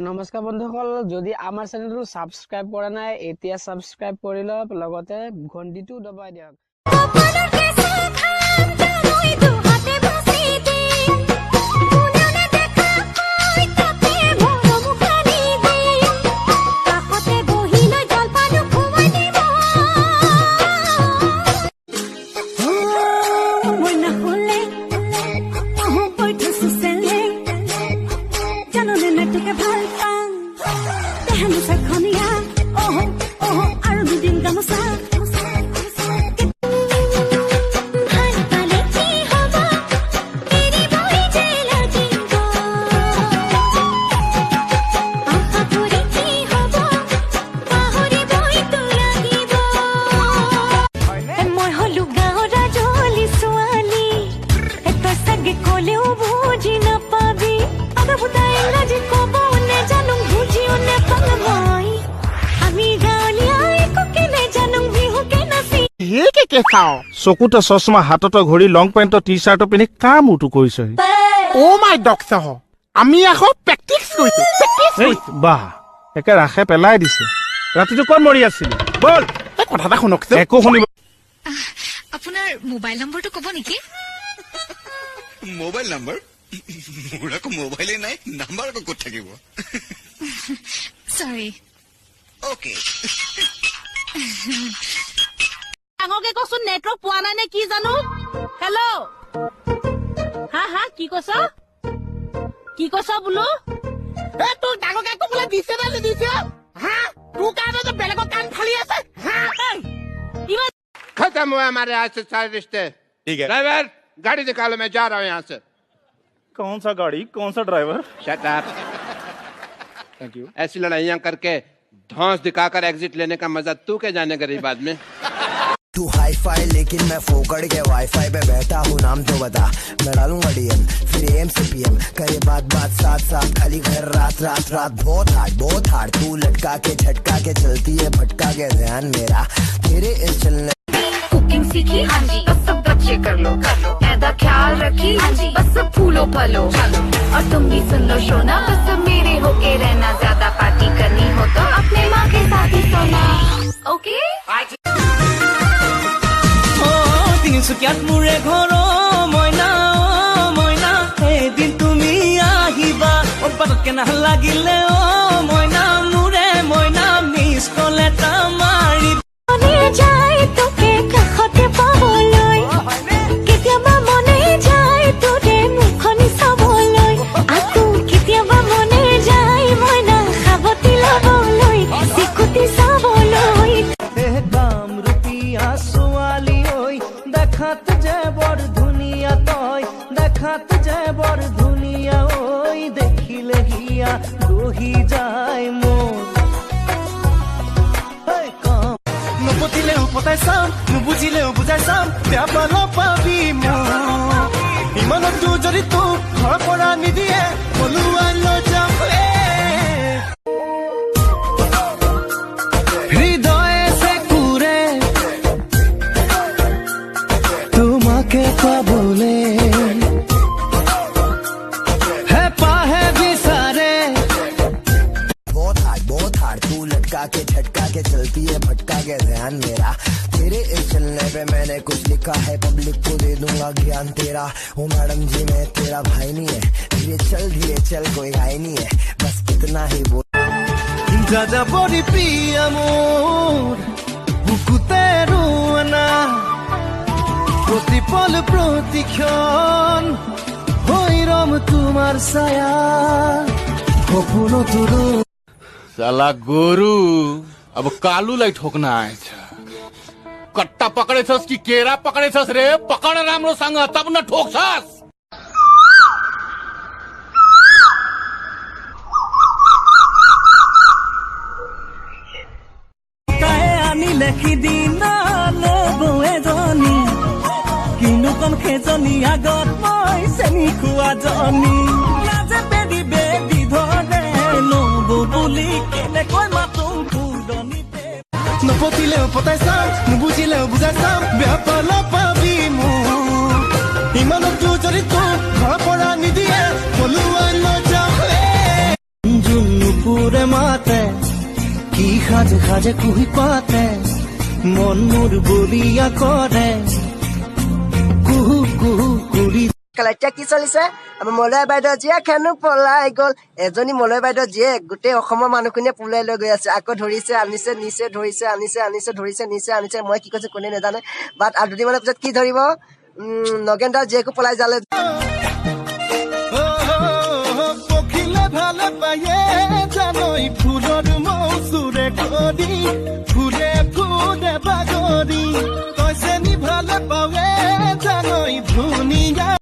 নমস্কাৰ বন্ধুসকল, যদি আমাৰ চেনেলটো সাবস্ক্ৰাইব কৰা নাই এতিয়া সাবস্ক্ৰাইব কৰি লওক, লগতে ঘণ্টিটো দবাই দিয়ক। চকুতে চশমা, হাততে ঘড়ী, লং পেণ্ট, টি চাৰ্ট পিন্ধি কাৰ মূৰটো কৰিছে? অ' মাই ডক্টৰ, আমি আকৌ প্ৰেক্টিচ কৰিছো। বাহ, একে ৰাখে পেলাই দিছে। ৰাতিটো ক'ত মৰি আছিলি? বল কথা এটা শুনক। একো শুনিব। আপোনাৰ মোবাইল নম্বৰটো ক'ব নেকি? Mobile number? মোৰ আকৌ মোবাইলে নাই, নাম্বাৰ আকৌ ক'ত থাকিব? সৰি। অ'কে। ডাঙৰকে কচোন, নেটৱৰ্ক পোৱা নাই নে কি জানো? হেল্ল' হা কি কৈছ? কি কৈছ বোলো? তোৰ ডাঙৰকে ক'বলৈ দিছে নে নিদিছে? হা তোৰ কাৰণে যে বেলেগৰ কাণ ফালি আছে। खत्म हुआ हमारे आज से सारे रिश्ते। ठीक है। ड्राइवर गाड़ी निकालो, मैं जा रहा हूँ यहाँ से। कौन सा गाड़ी, कौन सा driver? Shut up. Thank you. ऐसी लड़ाइयाँ करके धौंस दिखाकर एग्जिट लेने का मजा तू क्या जाने गरीब आदमी। तू हाई फाई लेकिन मैं फोकड़ के वाईफाई पे बैठा हूँ, नाम तो बता। मैं डालूंगा डीएम फिर एम से पीएम, करे बात साथ साथ, खाली घर रात रात रात। बहुत हार्ड तू लटका के झटका के चलती है, भटका के ध्यान मेरा तेरे इस चलने। कुकिंग सीखी? हाँ जी। बस सब बच्चे कर लो ऐदा ख्याल रखी? हाँ जी। बस सब फूलो फलो और तुम भी सुन लो शोना, बस सब मेरे होके रहना, ज्यादा पार्टी करनी हो तो अपने माँ के साथ ही सोना। ओके? তিনিচুকীয়াত মোৰে ঘৰ মইনা, এদিন তুমি আহিবা, উৎপাতকে নালাগিলে মইনা, মোৰে মইনা, মিছ কল এটা মাৰিবা। যায় তোকে কাষতে পাবলৈ, কেতিয়াবা মনে যায় তোৰে মুখনি চাবলৈ, আকৌ কেতিয়াবা মনে যায় মইনা সাৱটি ল'বলৈ, চিকুটি চাবলৈ। দেখাত যে বৰ ধুনীয়া তই, দেখাত যে বৰ ধুনীয়া, ঐ দেখিলে হিয়া দহি যায় মোৰ। নপতিলেও পতাই চাম, নুবুজিলেও বুজাই চাম, বেয়া পাল পাবি মোক। ইমানতো যদি তোক ঘৰৰ পৰা নিদিয়ে পলুৱাই লৈ যাম। পাবলে है पाहे भी सारे। बहुत हार्ड तू लटका के झटका के चलती है, भटका के ध्यान मेरा तेरे इस चलने पे मैंने कुछ लिखा है, पब्लिक को दे दूंगा ज्ञान तेरा। ओ मैडम जी मैं तेरा भाई नहीं है, धीरे चल कोई घाई नहीं है, बस इतना ही बोल। दादा बड़ी पिया मोर বুকুতে ৰোৱানা, प्रतिपल प्रतिक्षण হৈ ৰম তোমাৰ ছায়া, সপনো তোৰো। साला गोरू अब कालू लाई ठोकना आएछ। कट्टा पकड़े छस कि केरा पकड़े छस रे? पकड़ राम्रो संग तब न ठोक्छस। তাই আনি লেখি দিনালে বৌৱে জনী, কিনো কম সেইজনী আগত মই চেনি খোৱা জনী। লাজে বেদি ধৰে নবৌ বুলি কেনেকৈ মাতো ফুলনিতে। নপতিলেও পতাই চাম, নুবুজিলেও বুজাই চাম, বেয়া পাল পাবি মোক। ইমানতো যদি তোক ঘৰৰ পৰা নিদিয়ে পলুৱাই লৈ যাম। জুনু কুকুৰে মাতে কি সাজে সাজে কুহি পাতে মন মোৰ বলিয়া কৰে কুহু কুহু কুলি এতিয়া কি চলিছে আমাৰ মলয় বাইদেউ জীয়েক হেনো পলাই গ'ল এজনী মলয় বাইদেউ জীয়েক গোটেই অসমৰ মানুহখিনিয়ে পলাই লৈ গৈ আছে আকৌ ধৰিছে আনিছে নিছে ধৰিছে আনিছে আনিছে ধৰিছে নিছে আনিছে মই কি কৈছো কোনে নাজানে বাট আৰু দুদিনমানৰ পিছত কি ধৰিব নগেন দাৰ জীয়েকো পলাই যালে